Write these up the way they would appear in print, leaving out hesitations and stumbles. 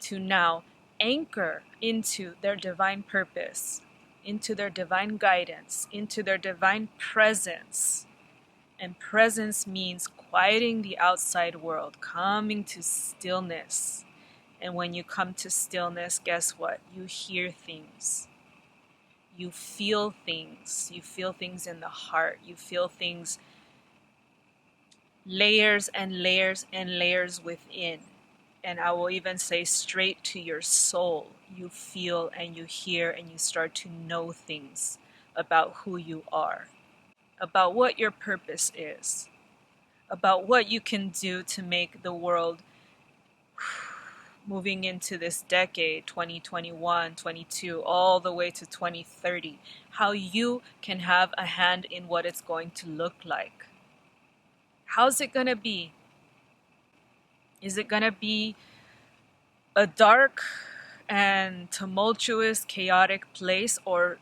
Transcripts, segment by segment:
to now anchor into their divine purpose, into their divine guidance, into their divine presence. And presence means quieting the outside world, coming to stillness. And when you come to stillness, guess what? You hear things. You feel things. You feel things in the heart. You feel things, layers and layers and layers within. And I will even say straight to your soul. You feel and you hear and you start to know things about who you are, about what your purpose is, about what you can do to make the world, moving into this decade, 2021, 22, all the way to 2030, how you can have a hand in what it's going to look like. How's it going to be? Is it going to be a dark and tumultuous, chaotic place, or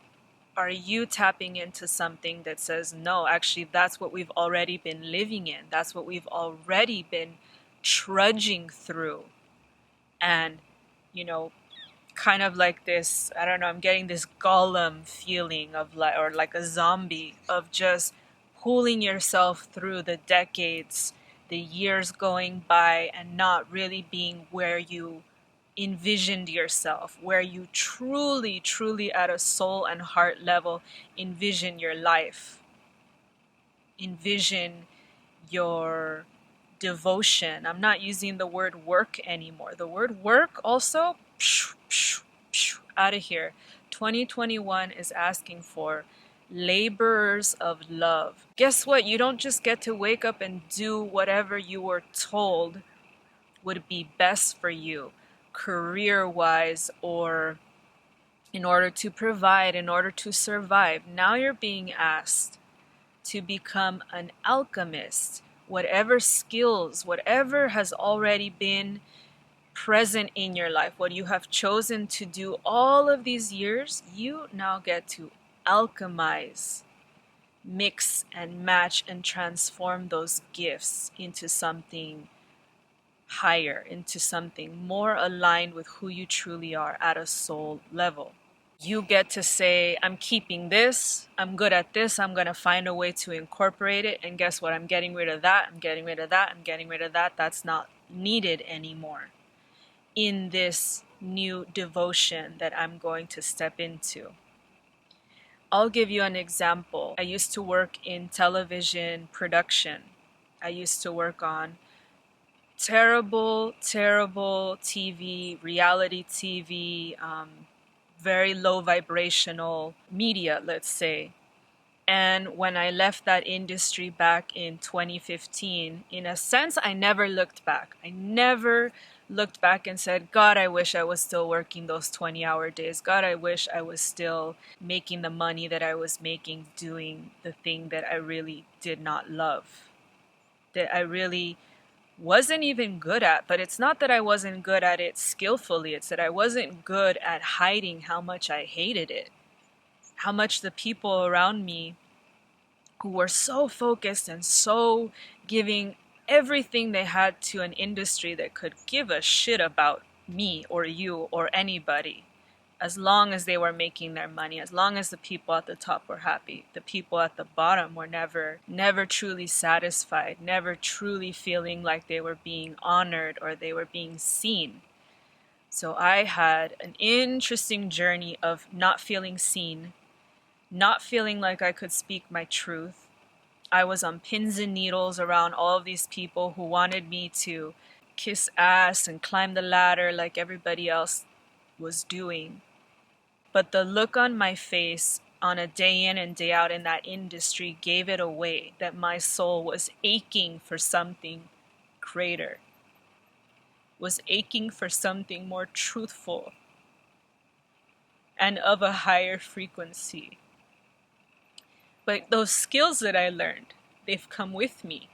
are you tapping into something that says, no, actually, that's what we've already been living in. That's what we've already been trudging through. And, you know, kind of like this, I don't know, I'm getting this golem feeling of like, or like a zombie, of just pulling yourself through the decades, the years going by, and not really being where you envisioned yourself, where you truly, truly at a soul and heart level envision your life, envision your devotion. I'm not using the word work anymore. The word work also, out of here. 2021 is asking for laborers of love. Guess what? You don't just get to wake up and do whatever you were told would be best for you, career-wise, or in order to provide, in order to survive. Now you're being asked to become an alchemist. Whatever skills, whatever has already been present in your life, what you have chosen to do all of these years, you now get to alchemize, mix and match and transform those gifts into something higher, into something more aligned with who you truly are at a soul level. You get to say, I'm keeping this, I'm good at this, I'm going to find a way to incorporate it, and guess what? I'm getting rid of that, I'm getting rid of that, I'm getting rid of that. That's not needed anymore in this new devotion that I'm going to step into. I'll give you an example. I used to work in television production. I used to work on terrible TV, reality TV, very low vibrational media, let's say. And when I left that industry back in 2015, in a sense, I never looked back. I never looked back and said, God, I wish I was still working those 20-hour days. God, I wish I was still making the money that I was making, doing the thing that I really did not love, that I really wasn't even good at. But it's not that I wasn't good at it skillfully. It's that I wasn't good at hiding how much I hated it. How much the people around me who were so focused and so giving everything they had to an industry that could give a shit about me or you or anybody, as long as they were making their money, as long as the people at the top were happy. The people at the bottom were never truly satisfied, never truly feeling like they were being honored or they were being seen. So I had an interesting journey of not feeling seen, not feeling like I could speak my truth. I was on pins and needles around all of these people who wanted me to kiss ass and climb the ladder like everybody else was doing. But the look on my face on a day in and day out in that industry gave it away, that my soul was aching for something greater, was aching for something more truthful and of a higher frequency. But those skills that I learned, they've come with me.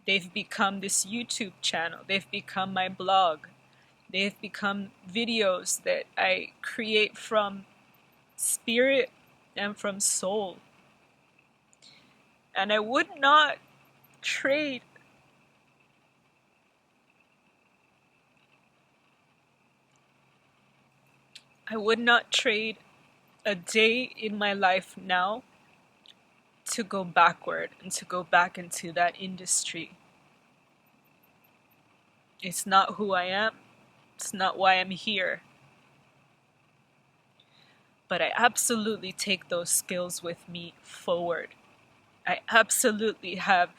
They've become this YouTube channel. They've become my blog. They've become videos that I create from spirit and from soul. And I would not trade I would not trade a day in my life now to go backward and to go back into that industry. It's not who I am. It's not why I'm here. But I absolutely take those skills with me forward. I absolutely have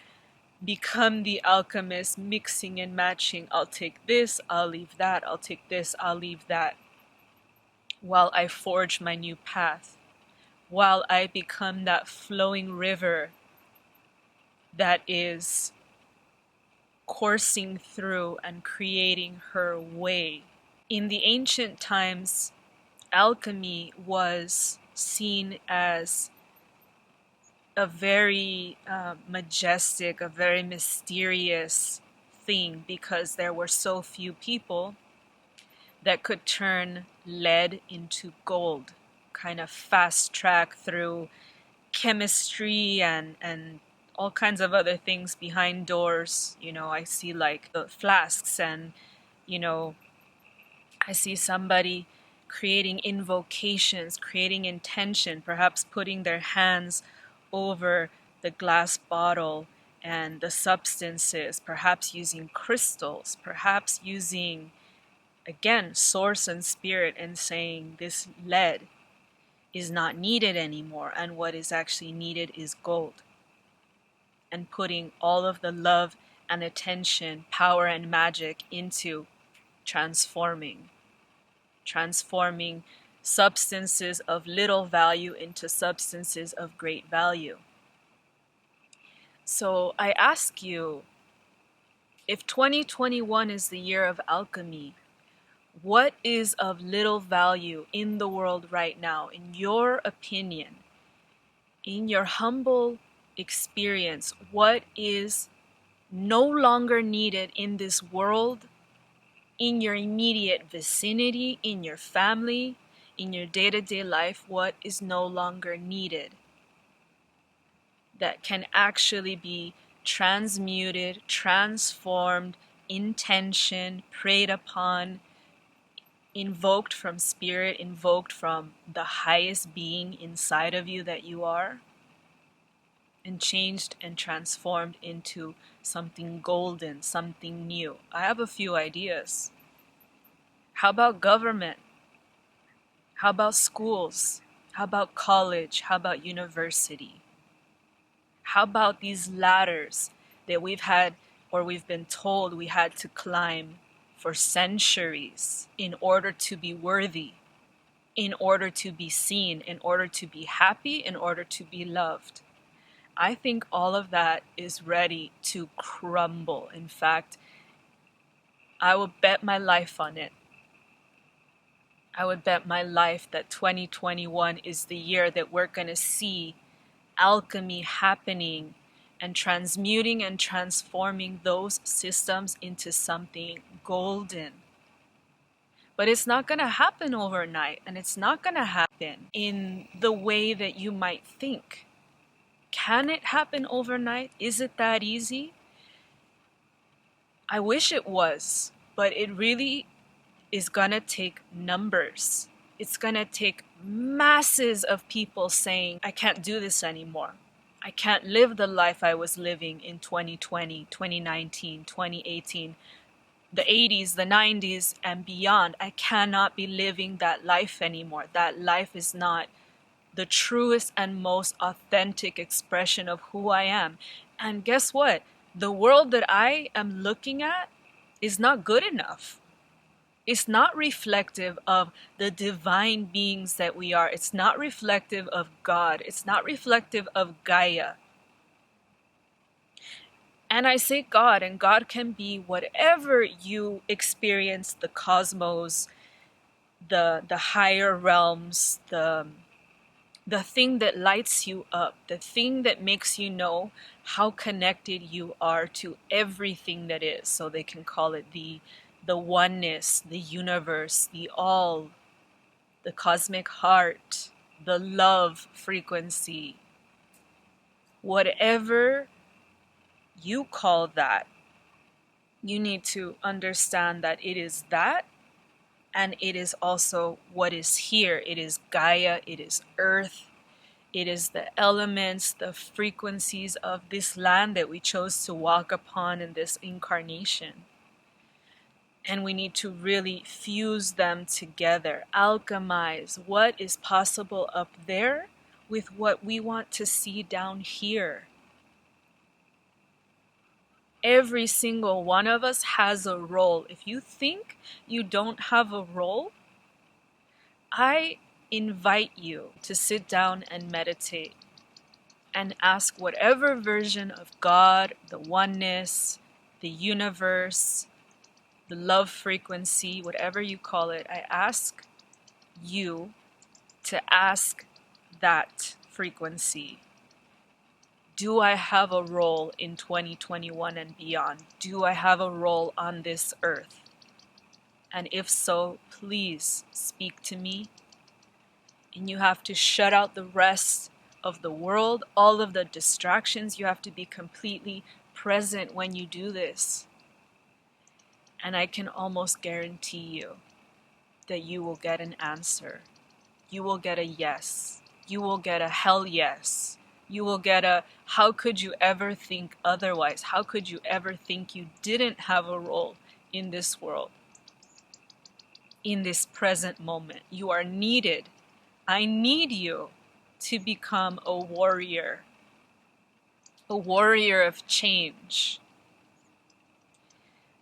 become the alchemist, mixing and matching. I'll take this, I'll leave that, I'll take this, I'll leave that, while I forge my new path, while I become that flowing river that is coursing through and creating her way. In the ancient times, alchemy was seen as a very majestic, a very mysterious thing, because there were so few people that could turn lead into gold, kind of fast track through chemistry and all kinds of other things behind doors. You know, I see like the flasks, and you know, I see somebody creating invocations, creating intention, perhaps putting their hands over the glass bottle and the substances, perhaps using crystals, perhaps using, again, source and spirit, and saying this lead is not needed anymore, and what is actually needed is gold. And putting all of the love and attention, power and magic into transforming substances of little value into substances of great value. So I ask you, if 2021 is the year of alchemy, what is of little value in the world right now, in your opinion, in your humble experience? What is no longer needed in this world, in your immediate vicinity, in your family, in your day-to-day life? What is no longer needed that can actually be transmuted, transformed, intention, preyed upon, invoked from spirit, invoked from the highest being inside of you that you are, and changed and transformed into something golden, something new? I have a few ideas. How about government? How about schools? How about college? How about university? How about these ladders that we've had, or we've been told we had to climb for centuries in order to be worthy, in order to be seen, in order to be happy, in order to be loved? I think all of that is ready to crumble. In fact, I will bet my life on it. I would bet my life that 2021 is the year that we're going to see alchemy happening and transmuting and transforming those systems into something golden. But it's not going to happen overnight, and it's not going to happen in the way that you might think. Can it happen overnight? Is it that easy? I wish it was, but it really is going to take numbers. It's going to take masses of people saying, I can't do this anymore. I can't live the life I was living in 2020, 2019, 2018, the 80s, the 90s, and beyond. I cannot be living that life anymore. That life is not the truest and most authentic expression of who I am. And guess what? The world that I am looking at is not good enough. It's not reflective of the divine beings that we are. It's not reflective of God. It's not reflective of Gaia. And I say God, and God can be whatever you experience, the cosmos, the higher realms, the thing that lights you up, the thing that makes you know how connected you are to everything that is. So they can call it the oneness, the universe, the all, the cosmic heart, the love frequency. Whatever you call that, you need to understand that it is that, And it is also what is here. It is Gaia, it is Earth, it is the elements, the frequencies of this land that we chose to walk upon in this incarnation. And we need to really fuse them together, alchemize what is possible up there with what we want to see down here. Every single one of us has a role. If you think you don't have a role, I invite you to sit down and meditate and ask whatever version of God, the oneness, the universe, the love frequency, whatever you call it, I ask you to ask that frequency. Do I have a role in 2021 and beyond? Do I have a role on this earth? And if so, please speak to me. And you have to shut out the rest of the world, all of the distractions. You have to be completely present when you do this. And I can almost guarantee you that you will get an answer. You will get a yes. You will get a hell yes. You will get a how could you ever think otherwise? How could you ever think you didn't have a role in this world? In this present moment. You are needed. I need you to become a warrior of change.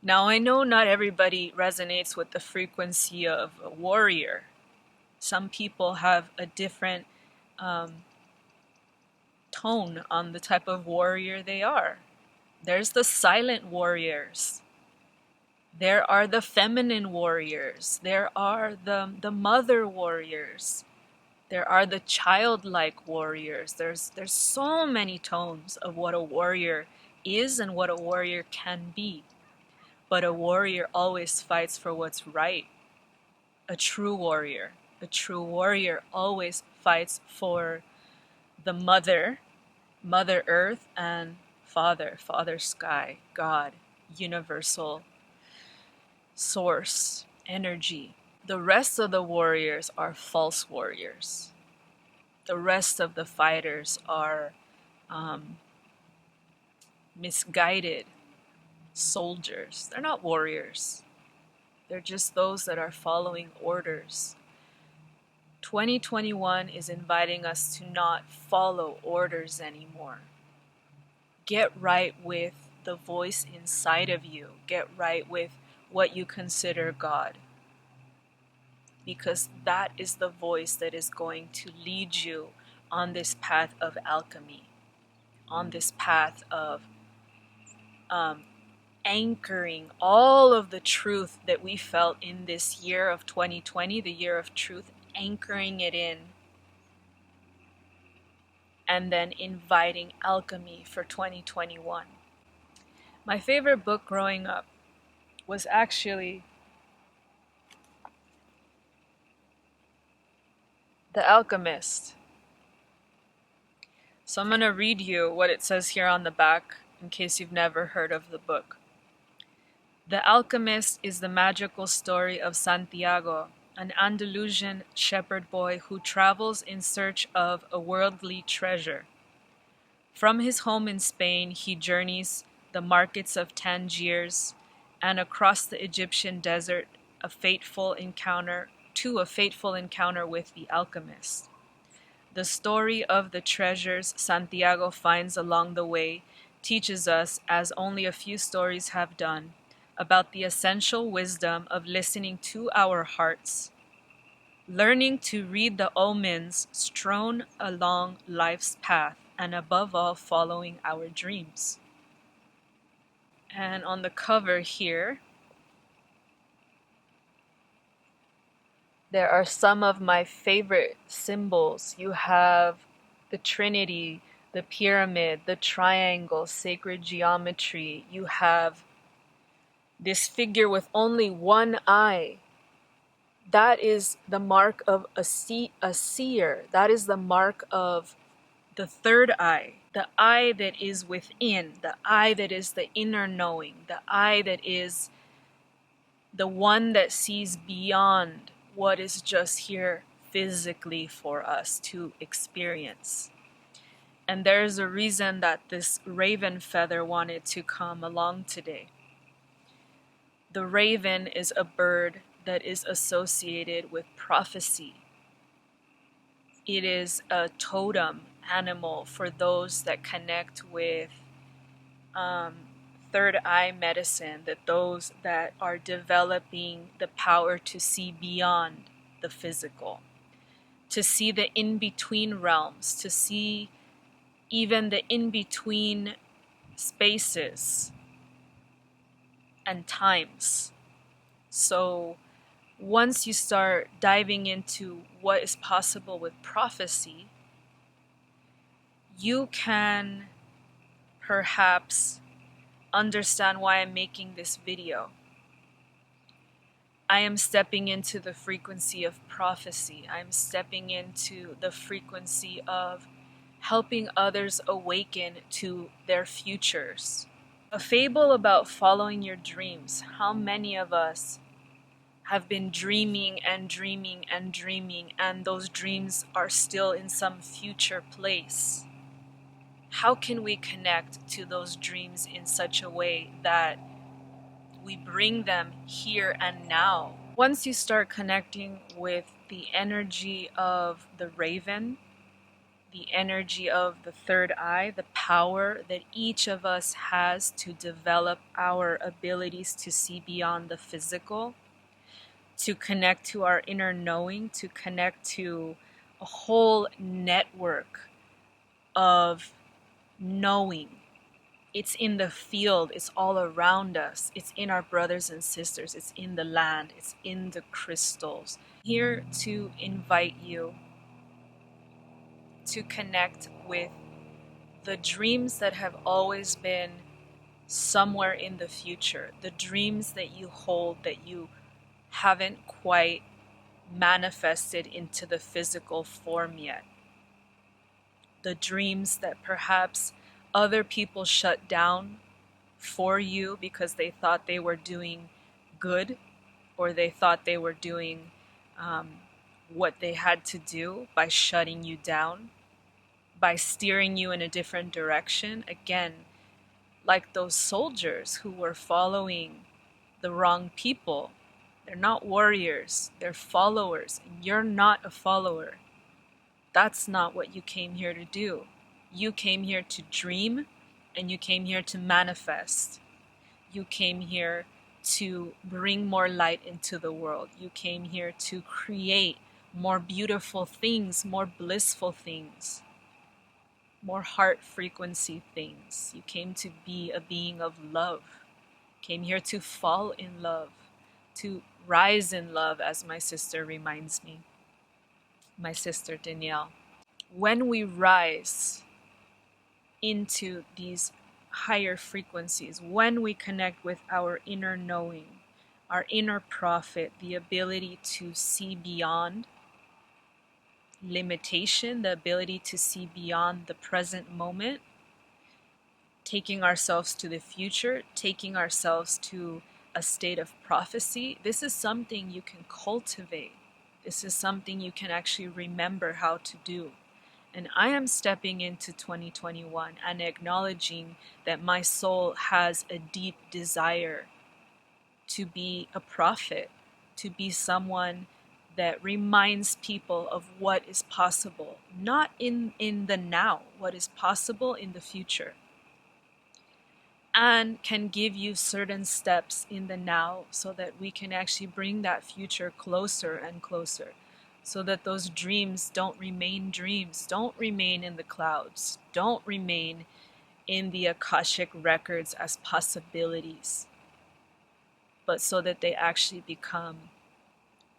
Now, I know not everybody resonates with the frequency of a warrior. Some people have a different tone on the type of warrior they are. There's the silent warriors. There are the feminine warriors. There are the mother warriors. There are the childlike warriors. There's so many tones of what a warrior is and what a warrior can be. But a warrior always fights for what's right. A true warrior always fights for the mother earth, and father sky, God, universal source, energy. The rest of the warriors are false warriors. The rest of the fighters are misguided soldiers. They're not warriors. They're just those that are following orders. 2021 is inviting us to not follow orders anymore. Get right with the voice inside of you. Get right with what you consider God. Because that is the voice that is going to lead you on this path of alchemy, on this path of anchoring all of the truth that we felt in this year of 2020, the year of truth, anchoring it in, and then inviting alchemy for 2021. My favorite book growing up was actually The Alchemist. So I'm going to read you what it says here on the back in case you've never heard of the book. The Alchemist is the magical story of Santiago, an Andalusian shepherd boy who travels in search of a worldly treasure. From his home in Spain, he journeys the markets of Tangiers and across the Egyptian desert to a fateful encounter with the alchemist. The story of the treasures Santiago finds along the way teaches us, as only a few stories have done, about the essential wisdom of listening to our hearts, learning to read the omens strewn along life's path, and above all, following our dreams. And on the cover here, there are some of my favorite symbols. You have the Trinity, the pyramid, the triangle, sacred geometry. You have this figure with only one eye. That is the mark of a seer. That is the mark of the third eye. The eye that is within. The eye that is the inner knowing. The eye that is the one that sees beyond what is just here physically for us to experience. And there's a reason that this raven feather wanted to come along today. The raven is a bird that is associated with prophecy. It is a totem animal for those that connect with third eye medicine, that those that are developing the power to see beyond the physical, to see the in-between realms, to see even the in-between spaces and times. So once you start diving into what is possible with prophecy, you can perhaps understand why I'm making this video. I am stepping into the frequency of prophecy. I'm stepping into the frequency of helping others awaken to their futures. A fable about following your dreams. How many of us have been dreaming and dreaming and dreaming, and those dreams are still in some future place? How can we connect to those dreams in such a way that we bring them here and now? Once you start connecting with the energy of the raven, the energy of the third eye, the power that each of us has to develop our abilities to see beyond the physical, to connect to our inner knowing, to connect to a whole network of knowing. It's in the field, it's all around us, it's in our brothers and sisters, it's in the land, it's in the crystals. Here to invite you to connect with the dreams that have always been somewhere in the future, the dreams that you hold that you haven't quite manifested into the physical form yet, the dreams that perhaps other people shut down for you because they thought they were doing good, or they thought they were doing what they had to do by shutting you down, by steering you in a different direction. Again, like those soldiers who were following the wrong people. They're not warriors, they're followers, and you're not a follower. That's not what you came here to do. You came here to dream, and you came here to manifest. You came here to bring more light into the world. You came here to create more beautiful things, more blissful things, more heart frequency things. You came to be a being of love. Came here to fall in love, to rise in love, as my sister reminds me, my sister Danielle. When we rise into these higher frequencies, when we connect with our inner knowing, our inner prophet, the ability to see beyond limitation, the ability to see beyond the present moment, taking ourselves to the future, taking ourselves to a state of prophecy, this is something you can cultivate. This is something you can actually remember how to do. And I am stepping into 2021 and acknowledging that my soul has a deep desire to be a prophet, to be someone that reminds people of what is possible, not in the now, what is possible in the future, and can give you certain steps in the now so that we can actually bring that future closer and closer, so that those dreams don't remain dreams, don't remain in the clouds, don't remain in the Akashic records as possibilities, but so that they actually become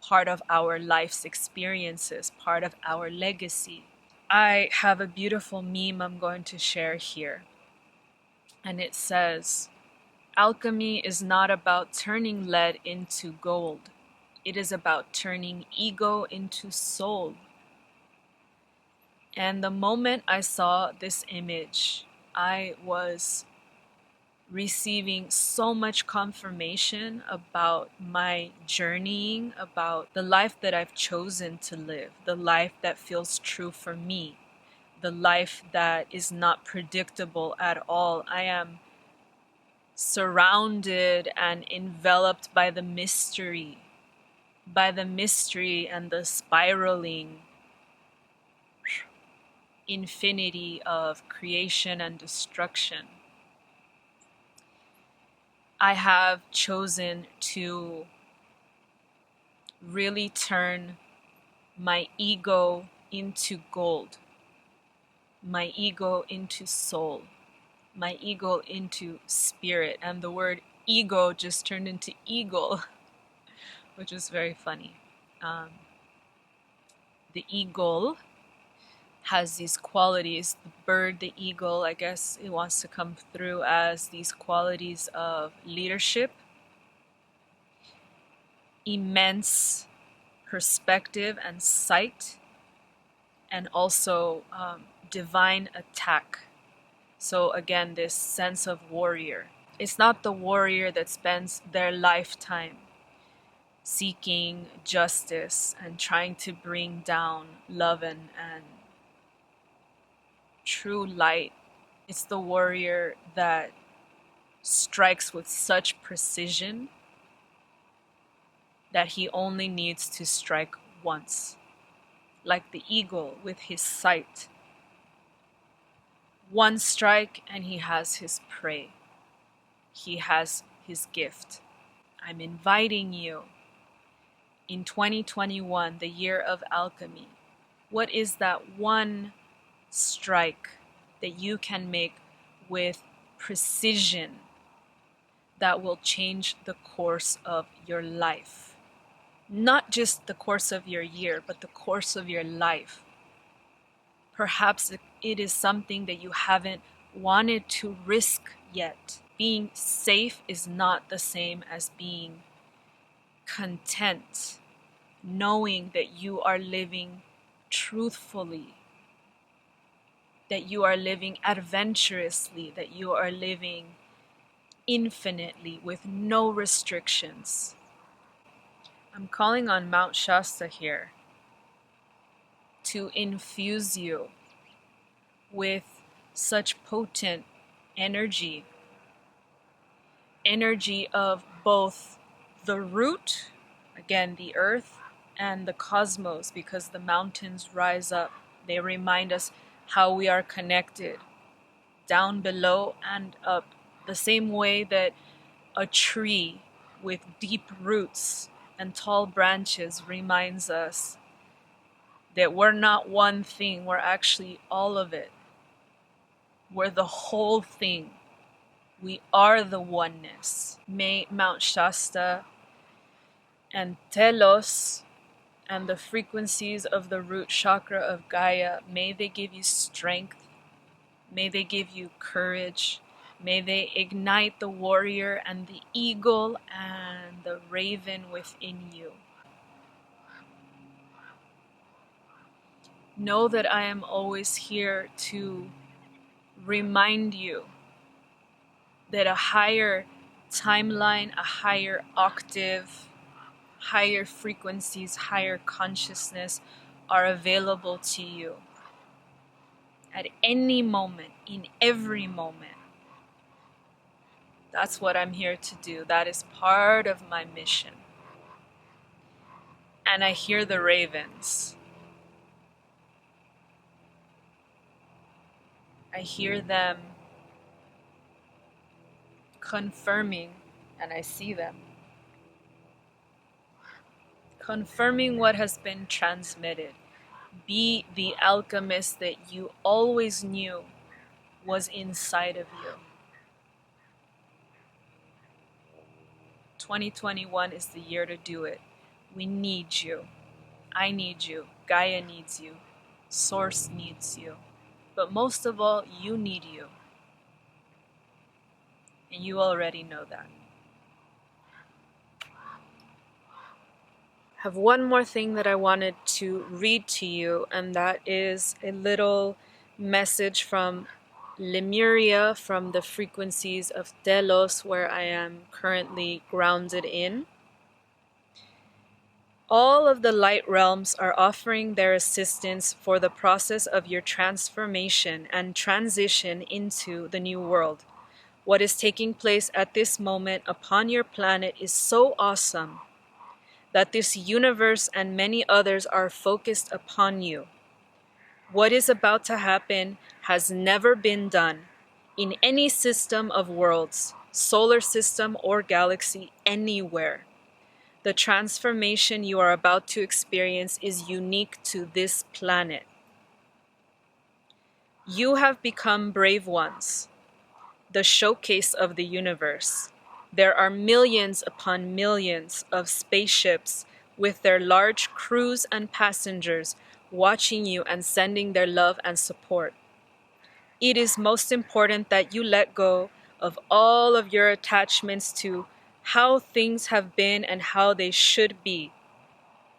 part of our life's experiences, part of our legacy. I have a beautiful meme I'm going to share here. And it says, alchemy is not about turning lead into gold. It is about turning ego into soul. And the moment I saw this image, I was receiving so much confirmation about my journeying, about the life that I've chosen to live, the life that feels true for me, the life that is not predictable at all. I am surrounded and enveloped by the mystery and the spiraling infinity of creation and destruction. I have chosen to really turn my ego into gold, my ego into soul, my ego into spirit, and the word ego just turned into eagle, which is very funny. The eagle has these qualities. The bird, the eagle, I guess it wants to come through as these qualities of leadership, immense perspective and sight, and also divine attack. So again, this sense of warrior. It's not the warrior that spends their lifetime seeking justice and trying to bring down love and true light. It's the warrior that strikes with such precision that he only needs to strike once. Like the eagle with his sight. One strike and he has his prey. He has his gift. I'm inviting you in 2021, the year of alchemy. What is that one strike that you can make with precision that will change the course of your life? Not just the course of your year, but the course of your life. Perhaps it is something that you haven't wanted to risk yet. Being safe is not the same as being content, knowing that you are living truthfully, that you are living adventurously, that you are living infinitely with no restrictions. I'm calling on Mount Shasta here to infuse you with such potent energy of both the root, again the earth, and the cosmos, because the mountains rise up. They remind us how we are connected down below and up, the same way that a tree with deep roots and tall branches reminds us that we're not one thing, we're actually all of it. We're the whole thing. We are the oneness. May Mount Shasta and TELOS and the frequencies of the Root Chakra of Gaia, may they give you strength. May they give you courage. May they ignite the warrior and the eagle and the raven within you. Know that I am always here to remind you that a higher timeline, a higher octave, higher frequencies, higher consciousness are available to you at any moment, in every moment. That's what I'm here to do. That is part of my mission. And I hear the ravens. I hear them confirming, and I see them confirming what has been transmitted. Be the alchemist that you always knew was inside of you. 2021 is the year to do it. We need you. I need you. Gaia needs you. Source needs you. But most of all, you need you. And you already know that. I have one more thing that I wanted to read to you, and that is a little message from Lemuria from the frequencies of Telos, where I am currently grounded in. All of the light realms are offering their assistance for the process of your transformation and transition into the new world. What is taking place at this moment upon your planet is so awesome that this universe and many others are focused upon you. What is about to happen has never been done in any system of worlds, solar system or galaxy, anywhere. The transformation you are about to experience is unique to this planet. You have become brave ones, the showcase of the universe. There are millions upon millions of spaceships with their large crews and passengers watching you and sending their love and support. It is most important that you let go of all of your attachments to how things have been and how they should be.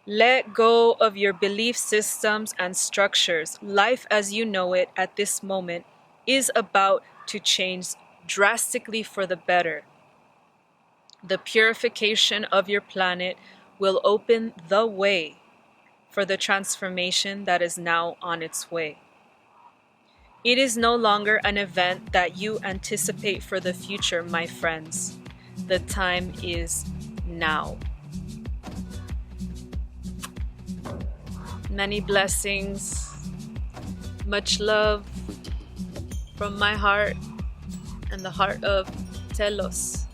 Let go of your belief systems and structures. Life as you know it at this moment is about to change drastically for the better. The purification of your planet will open the way for the transformation that is now on its way. It is no longer an event that you anticipate for the future, my friends. The time is now. Many blessings, much love from my heart and the heart of Telos.